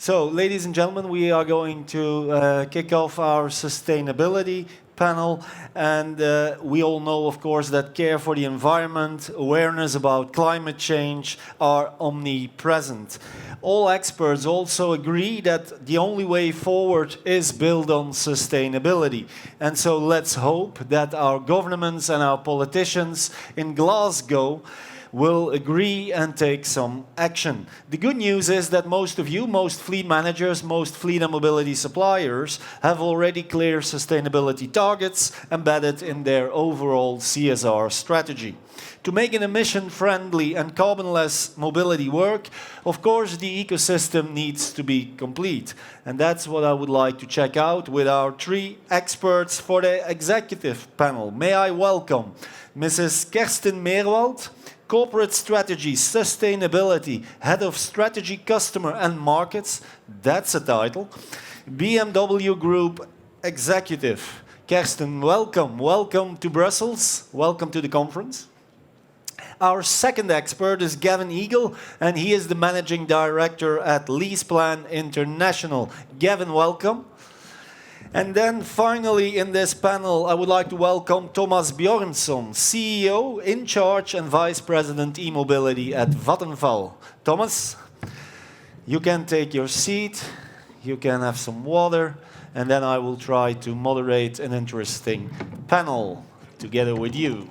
So, ladies and gentlemen, we are going to kick off our sustainability panel, and we all know, of course, that care for the environment, awareness about climate change are omnipresent. All experts also agree that the only way forward is built on sustainability. And so let's hope that our governments and our politicians in Glasgow will agree and take some action. The good news is that most of you, most fleet managers, most fleet and mobility suppliers have already clear sustainability targets embedded in their overall CSR strategy. To make an emission-friendly and carbon-less mobility work, of course, the ecosystem needs to be complete. And that's what I would like to check out with our three experts for the executive panel. May I welcome Mrs. Kersten Meerwald, Corporate Strategy, Sustainability, Head of Strategy, Customer and Markets. That's a title. BMW Group Executive. Kersten, welcome. Welcome to Brussels. Welcome to the conference. Our second expert is Gavin Eagle, and he is the Managing Director at LeasePlan International. Gavin, welcome. And then finally in this panel, I would like to welcome Thomas Bjornsson, CEO, in charge and Vice President e-mobility at Vattenfall. Thomas, you can take your seat, you can have some water, and then I will try to moderate an interesting panel together with you.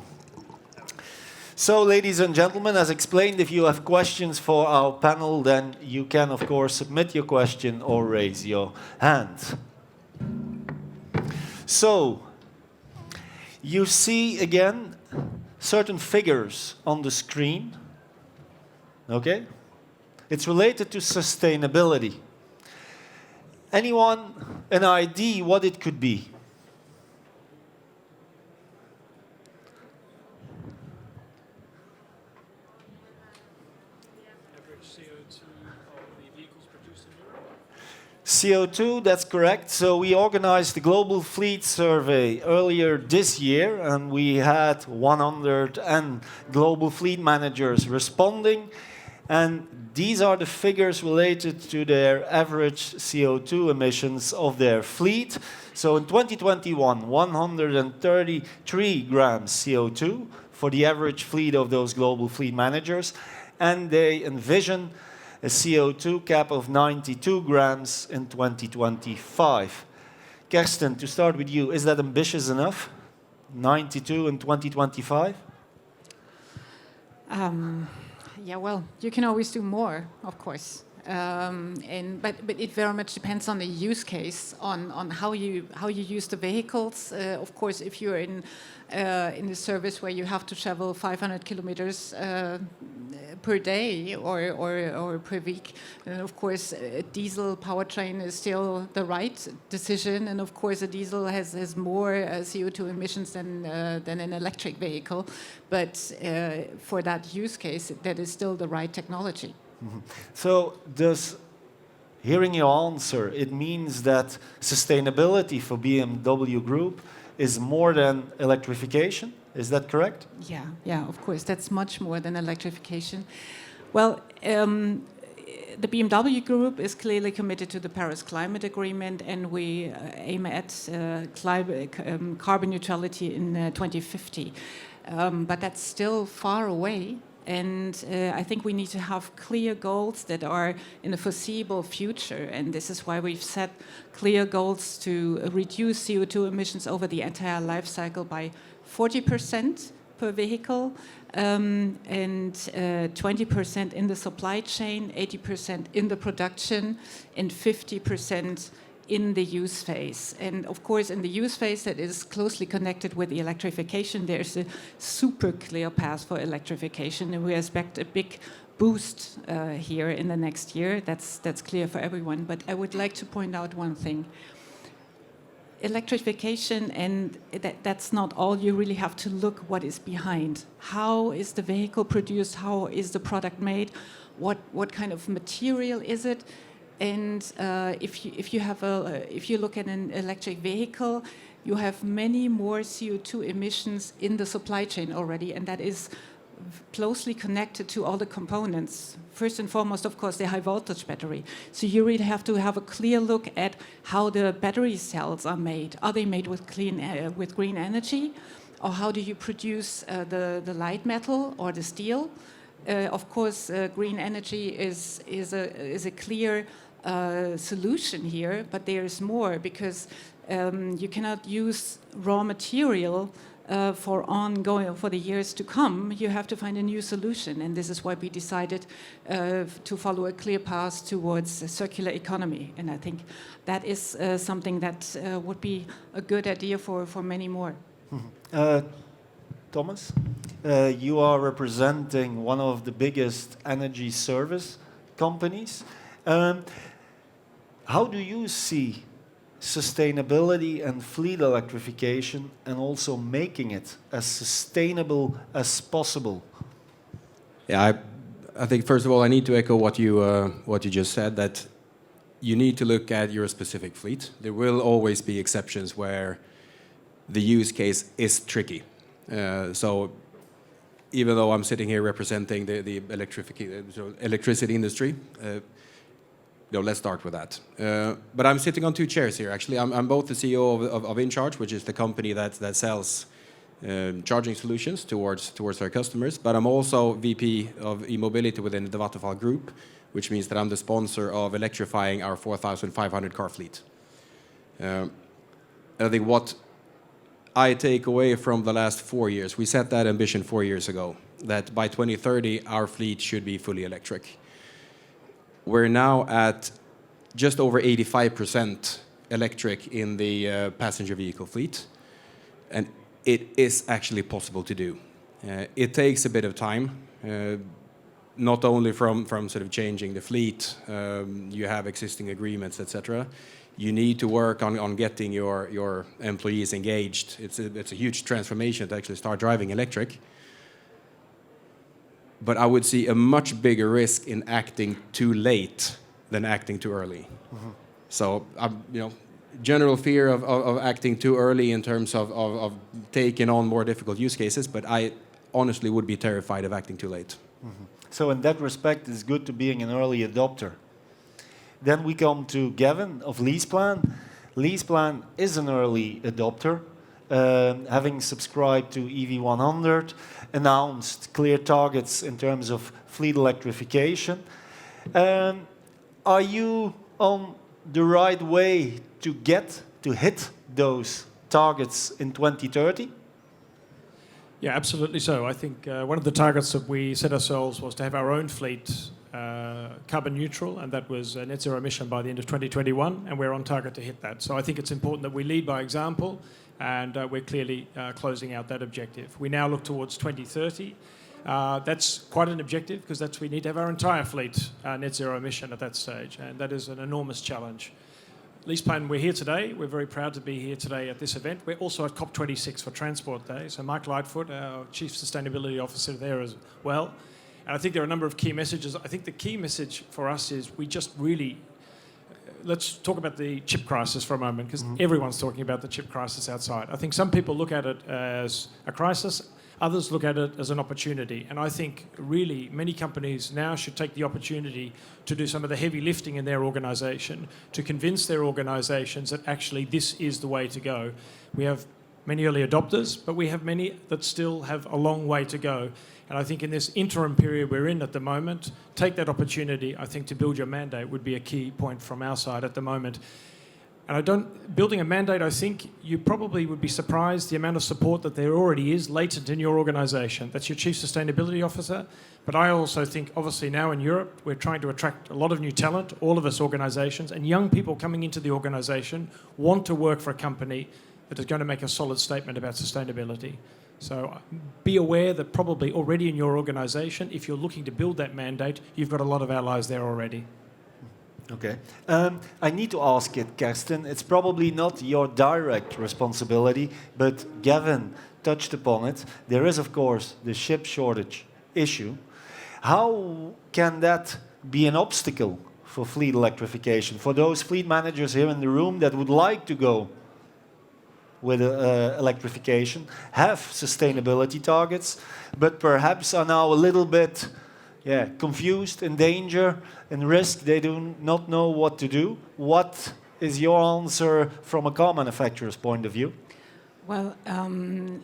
So, ladies and gentlemen, as explained, if you have questions for our panel, then you can, of course, submit your question or raise your hand. So, you see again certain figures on the screen. Okay? It's related to sustainability. Anyone an idea what it could be? CO2, that's correct. So we organized the Global Fleet Survey earlier this year, and we had 100 global fleet managers responding. And these are the figures related to their average CO2 emissions of their fleet. So in 2021, 133 grams CO2 for the average fleet of those global fleet managers. And they envision a CO2 cap of 92 grams in 2025. Kersten, to start with you, is that ambitious enough? 92 in 2025? Yeah, well, you can always do more, of course. But it very much depends on the use case, on how you use the vehicles. Of course, if you're in a service where you have to travel 500 kilometers per day or per week, then of course a diesel powertrain is still the right decision. And of course, a diesel has more CO2 emissions than an electric vehicle. But for that use case, that is still the right technology. Mm-hmm. So hearing your answer, it means that sustainability for BMW Group is more than electrification. Is that correct? Yeah, of course. That's much more than electrification. Well, the BMW Group is clearly committed to the Paris Climate Agreement, and we aim at carbon neutrality in 2050. But that's still far away. And I think we need to have clear goals that are in the foreseeable future. And this is why we've set clear goals to reduce CO2 emissions over the entire life cycle by 40% per vehicle, and 20% in the supply chain, 80% in the production, and 50% in the use phase. And of course, in the use phase that is closely connected with the electrification, there's a super clear path for electrification, and we expect a big boost here in the next year. That's clear for everyone. But I would like to point out one thing. Electrification, and that's not all. You really have to look what is behind. How is the vehicle produced? How is the product made? What kind of material is it? And if you look at an electric vehicle, you have many more CO2 emissions in the supply chain already, and that is closely connected to all the components, first and foremost, of course, the high voltage battery. So you really have to have a clear look at how the battery cells are made. Are they made with with green energy? Or how do you produce the light metal or the steel? Of course, green energy is a clear solution here, but there is more, because you cannot use raw material for the years to come. You have to find a new solution, and this is why we decided to follow a clear path towards a circular economy. And I think that is something that would be a good idea for many more. Thomas, you are representing one of the biggest energy service companies. How do you see sustainability and fleet electrification, and also making it as sustainable as possible? Yeah, I think first of all I need to echo what you just said, that you need to look at your specific fleet. There will always be exceptions where the use case is tricky. So even though I'm sitting here representing the electricity industry, let's start with that. But I'm sitting on two chairs here, actually. I'm both the CEO of InCharge, which is the company that sells charging solutions towards our customers, but I'm also VP of e-mobility within the Vattenfall Group, which means that I'm the sponsor of electrifying our 4,500 car fleet. I think what I take away from the last 4 years, we set that ambition 4 years ago, that by 2030 our fleet should be fully electric. We're now at just over 85% electric in the passenger vehicle fleet, and it is actually possible to do. It takes a bit of time, not only from sort of changing the fleet, you have existing agreements, etc. You need to work on getting your employees engaged. It's a huge transformation to actually start driving electric. But I would see a much bigger risk in acting too late than acting too early. Mm-hmm. So, general fear of acting too early in terms of taking on more difficult use cases, but I honestly would be terrified of acting too late. Mm-hmm. So in that respect, it's good to being an early adopter. Then we come to Gavin of LeasePlan. LeasePlan is an early adopter, having subscribed to EV100, announced clear targets in terms of fleet electrification. Are you on the right way to hit those targets in 2030? Yeah, absolutely so. I think one of the targets that we set ourselves was to have our own fleet carbon neutral, and that was net zero emission by the end of 2021, and we're on target to hit that. So I think it's important that we lead by example, and we're clearly closing out that objective. We now look towards 2030. That's quite an objective, because we need to have our entire fleet net zero emission at that stage, and that is an enormous challenge. LeasePlan, we're here today. We're very proud to be here today at this event. We're also at COP26 for Transport Day. So Mike Lightfoot, our Chief Sustainability Officer, there as well. And I think there are a number of key messages. I think the key message for us is we just really... Let's talk about the chip crisis for a moment, because everyone's talking about the chip crisis outside. I think some people look at it as a crisis. Others look at it as an opportunity. And I think really many companies now should take the opportunity to do some of the heavy lifting in their organisation, to convince their organisations that actually this is the way to go. We have many early adopters, but we have many that still have a long way to go. And I think in this interim period we're in at the moment, take that opportunity, I think, to build your mandate would be a key point from our side at the moment. And building a mandate, I think you probably would be surprised the amount of support that there already is latent in your organisation. That's your Chief Sustainability Officer. But I also think, obviously now in Europe, we're trying to attract a lot of new talent, all of us organisations, and young people coming into the organisation want to work for a company that is going to make a solid statement about sustainability. So be aware that probably already in your organisation, if you're looking to build that mandate, you've got a lot of allies there already. Okay. I need to ask it, Kirsten. It's probably not your direct responsibility, but Gavin touched upon it. There is, of course, the chip shortage issue. How can that be an obstacle for fleet electrification? For those fleet managers here in the room that would like to go with electrification, have sustainability targets, but perhaps are now a little bit confused, in danger, in risk. They do not know what to do. What is your answer from a car manufacturer's point of view? Well,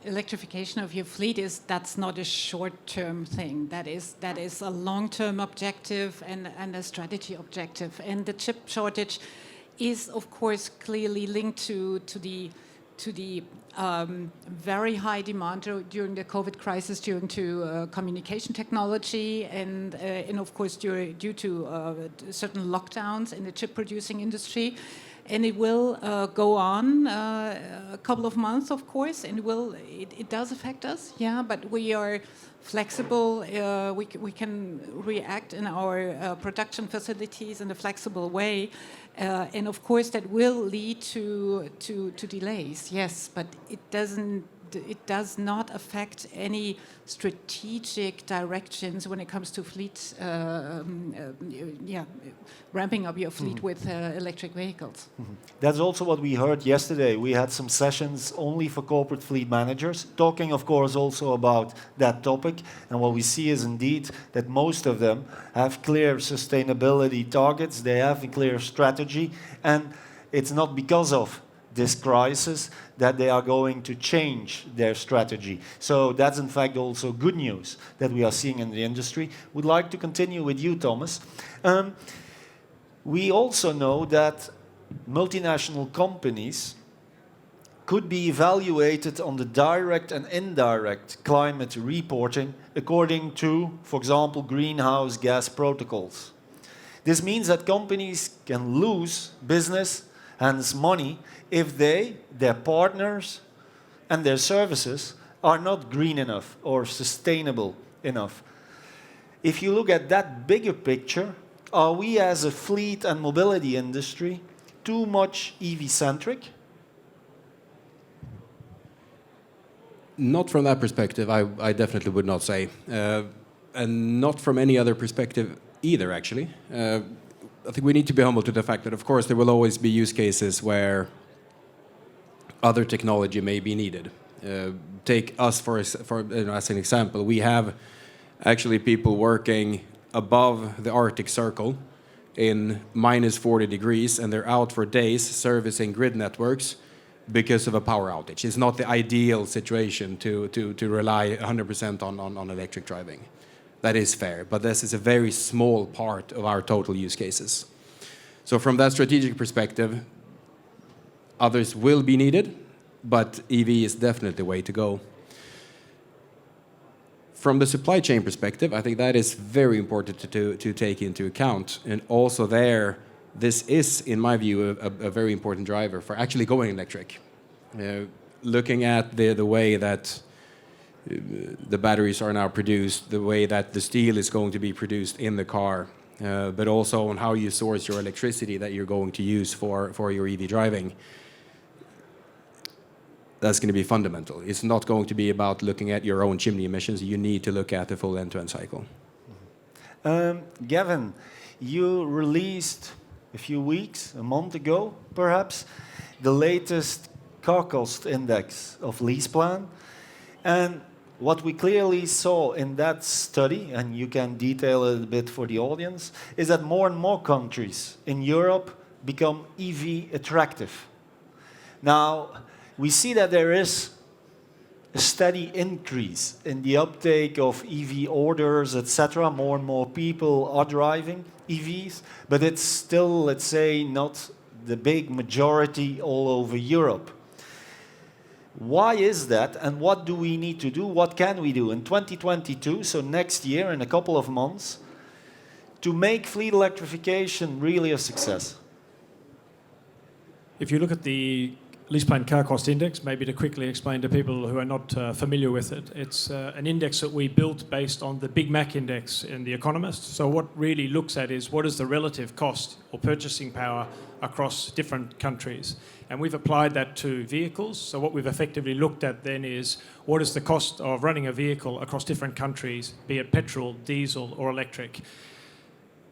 electrification of your fleet that's not a short-term thing. That is a long-term objective and a strategy objective. And the chip shortage is, of course, clearly linked to the very high demand during the COVID crisis, due to communication technology, and of course due to certain lockdowns in the chip producing industry. And it will go on a couple of months, of course, and it does affect us, yeah, but we are flexible. We can react in our production facilities in a flexible way. And of course, that will lead to delays, yes, but it does not affect any strategic directions when it comes to fleet, ramping up your fleet with electric vehicles. That's also what we heard yesterday. We had some sessions only for corporate fleet managers, talking, of course, also about that topic. And what we see is indeed that most of them have clear sustainability targets, they have a clear strategy, and it's not because of this crisis that they are going to change their strategy. So that's in fact also good news that we are seeing in the industry. We'd like to continue with you, Thomas. We also know that multinational companies could be evaluated on the direct and indirect climate reporting according to, for example, greenhouse gas protocols. This means that companies can lose business, hence money, if their partners and their services are not green enough or sustainable enough. If you look at that bigger picture, are we as a fleet and mobility industry too much EV-centric? Not from that perspective, I definitely would not say. And not from any other perspective either, actually. I think we need to be humble to the fact that, of course, there will always be use cases where other technology may be needed. Take us as an example. We have actually people working above the Arctic Circle in minus 40 degrees, and they're out for days servicing grid networks because of a power outage. It's not the ideal situation to rely 100% on electric driving. That is fair, but this is a very small part of our total use cases. So from that strategic perspective, others will be needed, but EV is definitely the way to go. From the supply chain perspective, I think that is very important to take into account. And also there, this is, in my view, a very important driver for actually going electric. Looking at the way that the batteries are now produced, the way that the steel is going to be produced in the car, but also on how you source your electricity that you're going to use for your EV driving. That's going to be fundamental. It's not going to be about looking at your own chimney emissions. You need to look at the full end-to-end cycle. Gavin, you released a month ago, perhaps, the latest car cost index of LeasePlan. And what we clearly saw in that study, and you can detail it a bit for the audience, is that more and more countries in Europe become EV attractive. Now, we see that there is a steady increase in the uptake of EV orders, etc. More and more people are driving EVs, but it's still, let's say, not the big majority all over Europe. Why is that, and what do we need to do? What can we do in 2022, so next year, in a couple of months, to make fleet electrification really a success? If you look at the LeasePlan Car Cost Index, maybe to quickly explain to people who are not familiar with it, it's an index that we built based on the Big Mac index in The Economist. So what really looks at is what is the relative cost or purchasing power across different countries. And we've applied that to vehicles. So what we've effectively looked at then is what is the cost of running a vehicle across different countries, be it petrol, diesel or electric.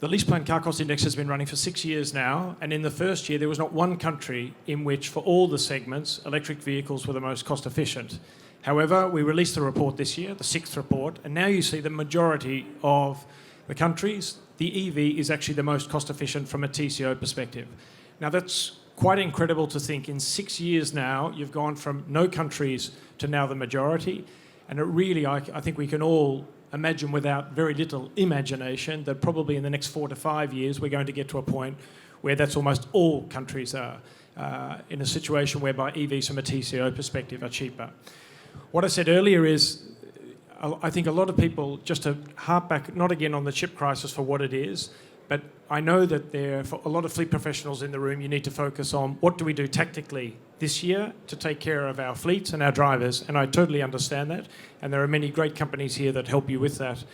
The LeasePlan Car Cost Index has been running for 6 years now, and in the first year there was not one country in which, for all the segments, electric vehicles were the most cost efficient. However, we released a report this year, the 6th report, and now you see the majority of the countries, the EV is actually the most cost efficient from a TCO perspective. Now that's quite incredible to think in 6 years now, you've gone from no countries to now the majority. And it really, I think we can all imagine without very little imagination that probably in the next 4 to 5 years, we're going to get to a point where that's almost all countries are in a situation whereby EVs from a TCO perspective are cheaper. What I said earlier is, I think a lot of people, just to harp back, not again on the chip crisis for what it is, but I know that for a lot of fleet professionals in the room, you need to focus on what do we do tactically this year to take care of our fleets and our drivers, and I totally understand that, and there are many great companies here that help you with that.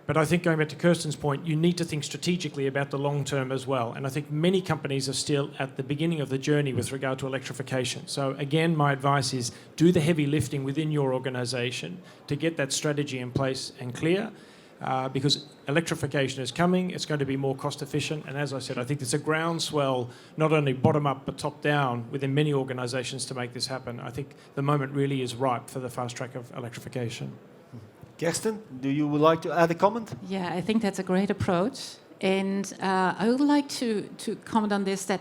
But I think going back to Kirsten's point, you need to think strategically about the long term as well. And I think many companies are still at the beginning of the journey with regard to electrification. So again, my advice is do the heavy lifting within your organisation to get that strategy in place and clear. Because electrification is coming, it's going to be more cost efficient, and as I said, I think there's a groundswell, not only bottom up but top down within many organisations to make this happen. I think the moment really is ripe for the fast track of electrification. Kirsten, do you would like to add a comment? Yeah, I think that's a great approach. And I would like to comment on this, that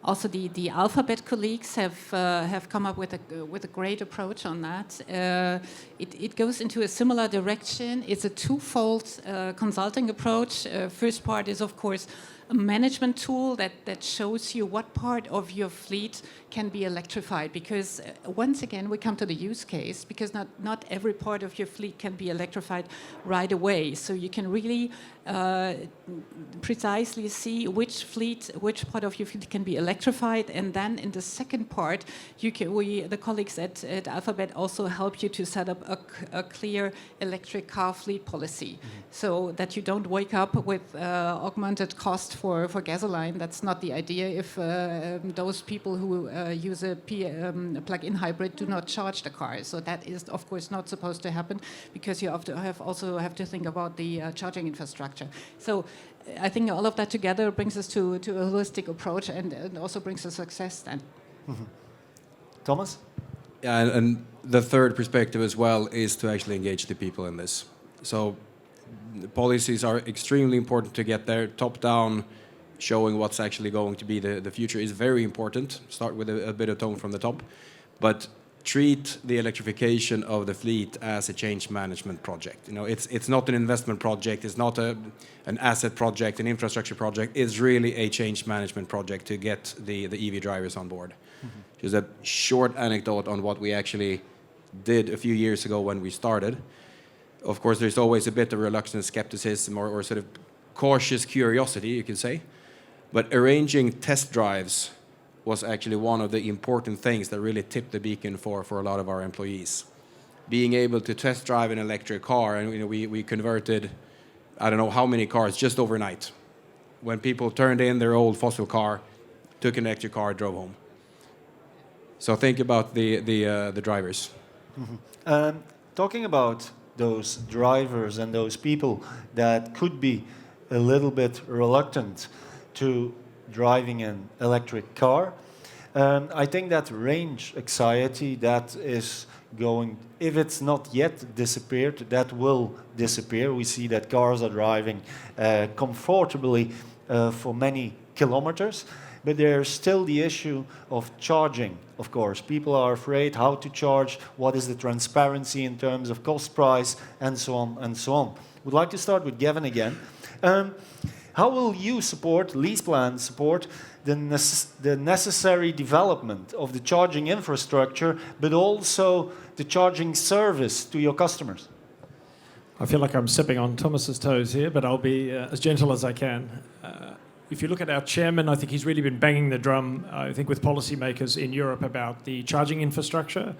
also the Alphabet colleagues have come up with a great approach on that. It goes into a similar direction. It's a twofold consulting approach. First part is, of course, a management tool that shows you what part of your fleet can be electrified, because once again we come to the use case, because not every part of your fleet can be electrified right away. So you can really precisely see which part of your fleet can be electrified, and then in the second part, the colleagues at Alphabet also help you to set up a clear electric car fleet policy, so that you don't wake up with augmented cost for gasoline. That's not the idea if those people who use a plug-in hybrid do not charge the car. So that is, of course, not supposed to happen, because you also have to think about the charging infrastructure. So I think all of that together brings us to a holistic approach, and also brings us success then. Mm-hmm. Thomas? Yeah, and the third perspective as well is to actually engage the people in this. So policies are extremely important to get there. Top down, showing what's actually going to be the future is very important. Start with a bit of tone from the top, but treat the electrification of the fleet as a change management project. You know, it's not an investment project, it's not an asset project, an infrastructure project. It's really a change management project to get the EV drivers on board. Mm-hmm. Just a short anecdote on what we actually did a few years ago when we started. Of course, there's always a bit of reluctance, skepticism, or sort of cautious curiosity, you can say. But arranging test drives was actually one of the important things that really tipped the beacon for a lot of our employees. Being able to test drive an electric car, and we converted, I don't know how many cars just overnight. When people turned in their old fossil car, took an electric car, drove home. So think about the drivers. Mm-hmm. Talking about those drivers and those people that could be a little bit reluctant to driving an electric car, I think that range anxiety that is going, if it's not yet disappeared, that will disappear. We see that cars are driving comfortably for many kilometers, but there's still the issue of charging, of course. People are afraid how to charge, what is the transparency in terms of cost price, and so on and so on. Would like to start with Gavin again. How will you support, LeasePlan support, the necessary development of the charging infrastructure, but also the charging service to your customers? I feel like I'm stepping on Thomas's toes here, but I'll be as gentle as I can. If you look at our chairman, I think he's really been banging the drum, I think, with policymakers in Europe about the charging infrastructure.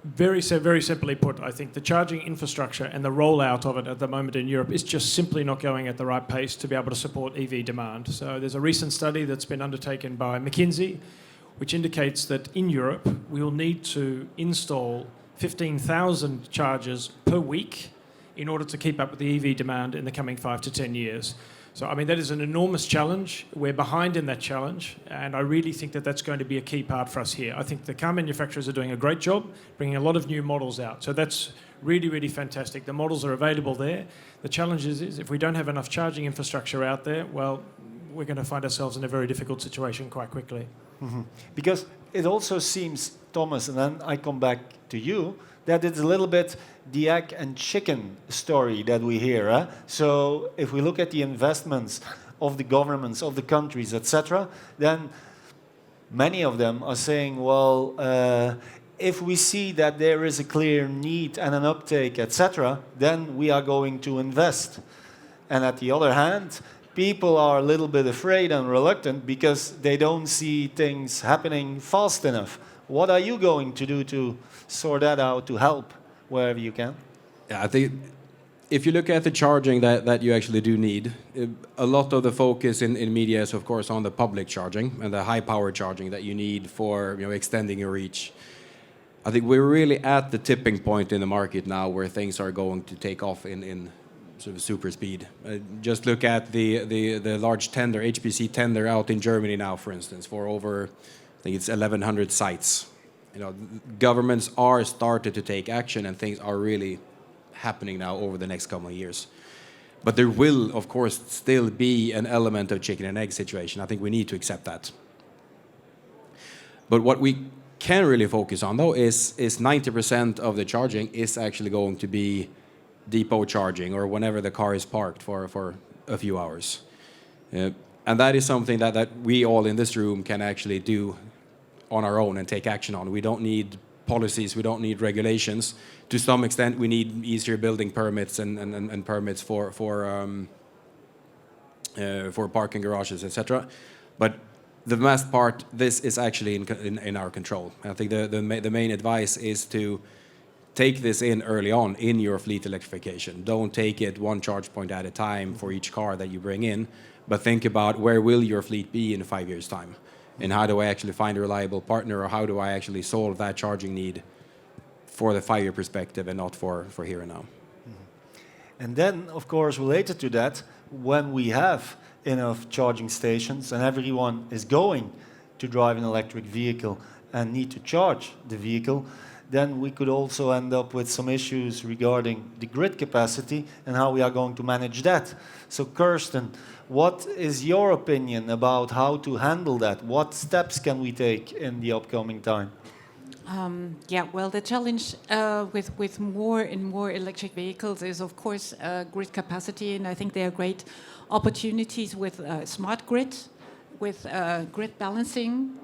Very simply put, I think the charging infrastructure and the rollout of it at the moment in Europe is just simply not going at the right pace to be able to support EV demand. So there's a recent study that's been undertaken by McKinsey, which indicates that in Europe we will need to install 15,000 chargers per week in order to keep up with the EV demand in the coming 5 to 10 years. So, I mean, that is an enormous challenge. We're behind in that challenge, and I really think that that's going to be a key part for us here. I think the car manufacturers are doing a great job, bringing a lot of new models out. So that's really, really fantastic. The models are available there. The challenge is if we don't have enough charging infrastructure out there, well, we're going to find ourselves in a very difficult situation quite quickly. Because it also seems, Thomas, and then I come back to you, that it's a little bit the egg and chicken story that we hear. Eh? So if we look at the investments of the governments, of the countries, etc., then many of them are saying, well, if we see that there is a clear need and an uptake, etc., then we are going to invest. And at the other hand, people are a little bit afraid and reluctant because they don't see things happening fast enough. What are you going to do to sort that out, to help wherever you can? Yeah, I think if you look at the charging that you actually do need, a lot of the focus in media is, of course, on the public charging and the high power charging that you need for extending your reach. I think we're really at the tipping point in the market now where things are going to take off in sort of super speed. Just look at the large tender, HPC tender out in Germany now, for instance, for over, I think it's 1,100 sites. Governments are started to take action and things are really happening now over the next couple of years. But there will, of course, still be an element of chicken and egg situation. I think we need to accept that. But what we can really focus on, though, is 90% of the charging is actually going to be depot charging or whenever the car is parked for a few hours. And that is something that we all in this room can actually do on our own and take action on. We don't need policies, we don't need regulations. To some extent, we need easier building permits and permits for parking garages, etc. But the vast part, this is actually in our control. I think the main advice is to take this in early on in your fleet electrification. Don't take it one charge point at a time for each car that you bring in, but think about where will your fleet be in 5 years' time? And how do I actually find a reliable partner, or how do I actually solve that charging need for the 5-year perspective and not for here and now? And then, of course, related to that, when we have enough charging stations and everyone is going to drive an electric vehicle and need to charge the vehicle, then we could also end up with some issues regarding the grid capacity and how we are going to manage that. So Kirsten, what is your opinion about how to handle that? What steps can we take in the upcoming time? Yeah, well, the challenge with more and more electric vehicles is, of course, grid capacity, and I think there are great opportunities with smart grid, with grid balancing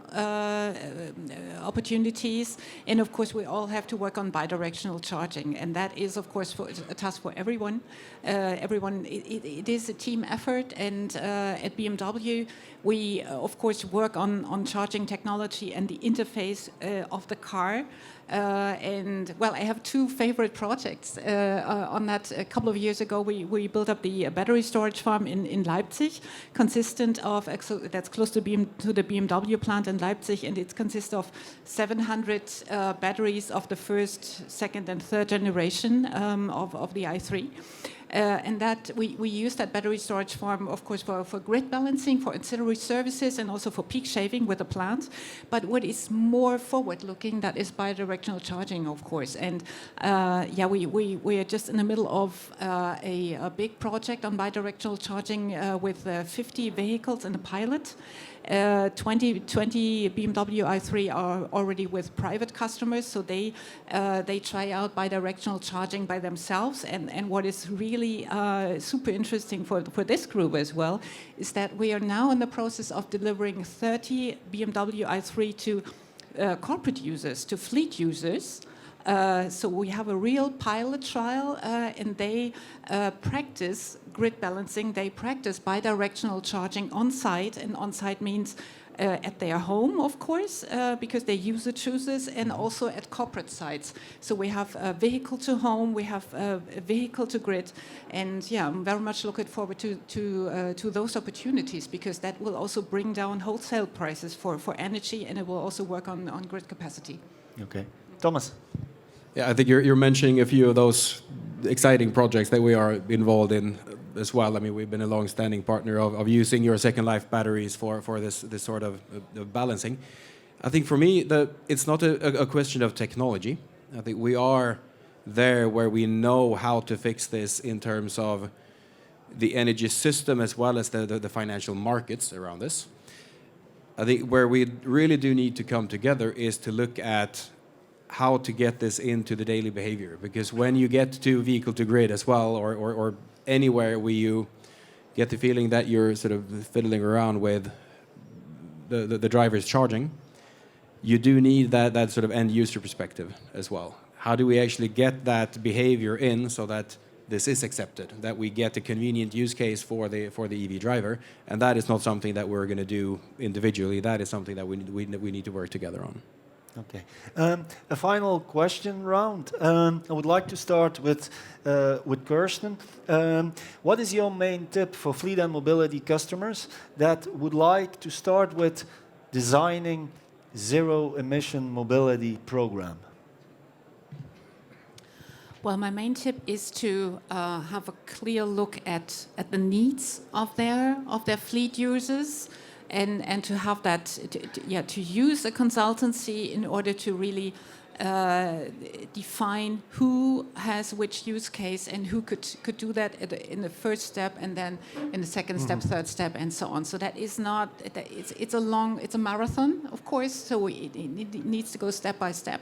opportunities, and of course we all have to work on bidirectional charging, and that is, of course, a task for everyone. It is a team effort, and at BMW we of course work on charging technology and the interface of the car. And well, I have two favorite projects on that. A couple of years ago, we built up the battery storage farm in Leipzig, consistent of that's close to the BMW plant in Leipzig, and it consists of 700 batteries of the first, second, and third generation of the i3. And that we use that battery storage farm, of course, for grid balancing, for ancillary services, and also for peak shaving with the plant. But what is more forward-looking, that is bidirectional charging, of course. And yeah, we are just in the middle of a big project on bidirectional charging with 50 vehicles in a pilot. 20 BMW i3 are already with private customers, so they try out bidirectional charging by themselves. And what is really super interesting for this group as well is that we are now in the process of delivering 30 BMW i3 to corporate users, to fleet users. So we have a real pilot trial, and they practice grid balancing. They practice bidirectional charging on site, and on site means at their home, of course, because they user chooses, and also at corporate sites. So we have vehicle to home, we have vehicle to grid, and yeah, I'm very much looking forward to those opportunities, because that will also bring down wholesale prices for energy, and it will also work on grid capacity. Okay, Thomas. Yeah, I think you're mentioning a few of those exciting projects that we are involved in as well. I mean, we've been a long-standing partner of using your second life batteries for this sort of balancing. I think for me, it's not a question of technology. I think we are there where we know how to fix this in terms of the energy system as well as the financial markets around this. I think where we really do need to come together is to look at how to get this into the daily behavior. Because when you get to vehicle to grid as well, or anywhere where you get the feeling that you're sort of fiddling around with the driver's charging, you do need that sort of end user perspective as well. How do we actually get that behavior in so that this is accepted, that we get a convenient use case for the EV driver, and that is not something that we're going to do individually. That is something that we need to work together on. Okay. A final question round. I would like to start with Kirsten. What is your main tip for fleet and mobility customers that would like to start with designing zero-emission mobility program? Well, my main tip is to have a clear look at the needs of their fleet users, and to have that, to use a consultancy in order to really define who has which use case and who could do that in the first step, and then in the second step, third step, and so on. So that is not, it's a marathon, of course, so it needs to go step by step.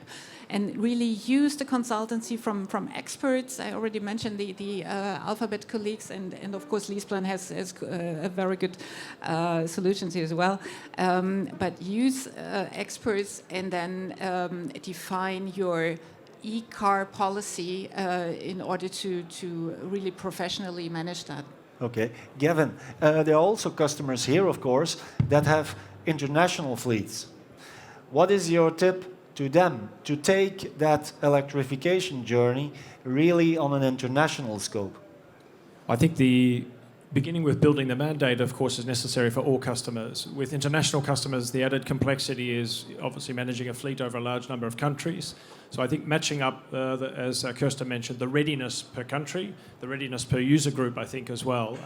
And really use the consultancy from experts. I already mentioned the Alphabet colleagues, and of course LeasePlan has a very good solutions here as well. But use experts, and then define your e-car policy in order to really professionally manage that. Okay. Gavin, there are also customers here, of course, that have international fleets. What is your tip to them to take that electrification journey really on an international scope? I think beginning with building the mandate, of course, is necessary for all customers. With international customers, the added complexity is obviously managing a fleet over a large number of countries. So I think matching up, as Kirsten mentioned, the readiness per country, the readiness per user group, I think, as well.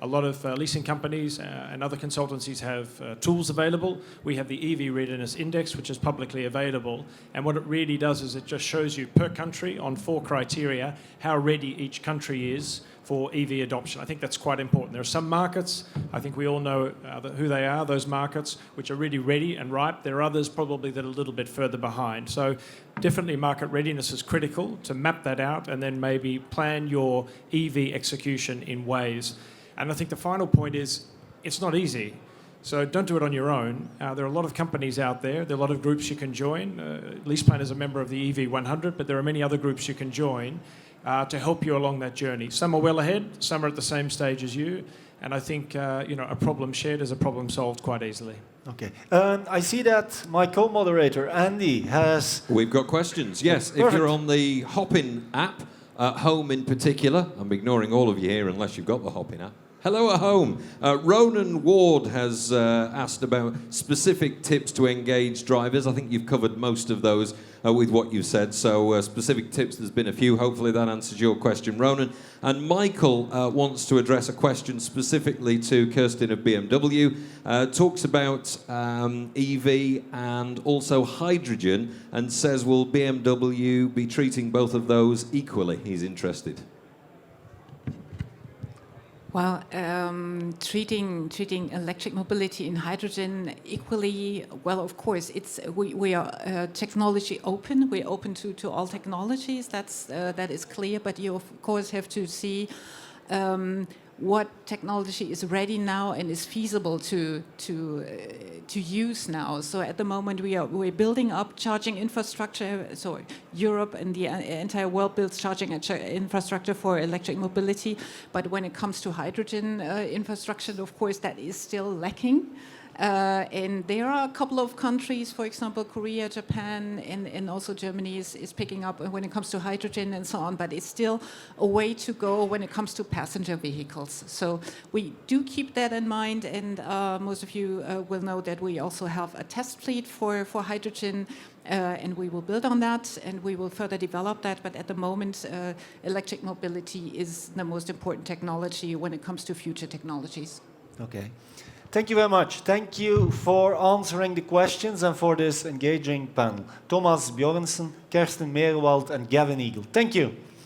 A lot of leasing companies and other consultancies have tools available. We have the EV Readiness Index, which is publicly available. And what it really does is it just shows you per country on 4 criteria how ready each country is for EV adoption. I think that's quite important. There are some markets, I think we all know who they are, those markets, which are really ready and ripe. There are others probably that are a little bit further behind. So definitely market readiness is critical to map that out and then maybe plan your EV execution in ways. And I think the final point is it's not easy. So don't do it on your own. There are a lot of companies out there. There are a lot of groups you can join. LeasePlan is a member of the EV 100, but there are many other groups you can join to help you along that journey. Some are well ahead, some are at the same stage as you, and I think a problem shared is a problem solved quite easily. Okay. I see that my co-moderator, Andy, has... We've got questions. Yes, Perfect. If you're on the Hopin app, Home in particular, I'm ignoring all of you here unless you've got the Hopin app. Hello at home. Ronan Ward has asked about specific tips to engage drivers. I think you've covered most of those with what you've said. So specific tips, there's been a few. Hopefully that answers your question, Ronan. And Michael wants to address a question specifically to Kirsten of BMW. Talks about EV and also hydrogen and says, will BMW be treating both of those equally? He's interested. Well, treating electric mobility and hydrogen equally, well, of course, we are technology open. We're open to all technologies. That is clear. But you of course have to see what technology is ready now and is feasible to use now. So at the moment we're building up charging infrastructure. So Europe and the entire world builds charging infrastructure for electric mobility. But when it comes to hydrogen infrastructure, of course, that is still lacking. And there are a couple of countries, for example, Korea, Japan, and also Germany is picking up when it comes to hydrogen and so on, but it's still a way to go when it comes to passenger vehicles. So we do keep that in mind, and most of you will know that we also have a test fleet for hydrogen, and we will build on that, and we will further develop that. But at the moment, electric mobility is the most important technology when it comes to future technologies. Okay. Thank you very much. Thank you for answering the questions and for this engaging panel. Thomas Bjornsen, Kersten Meerwald, and Gavin Eagle. Thank you.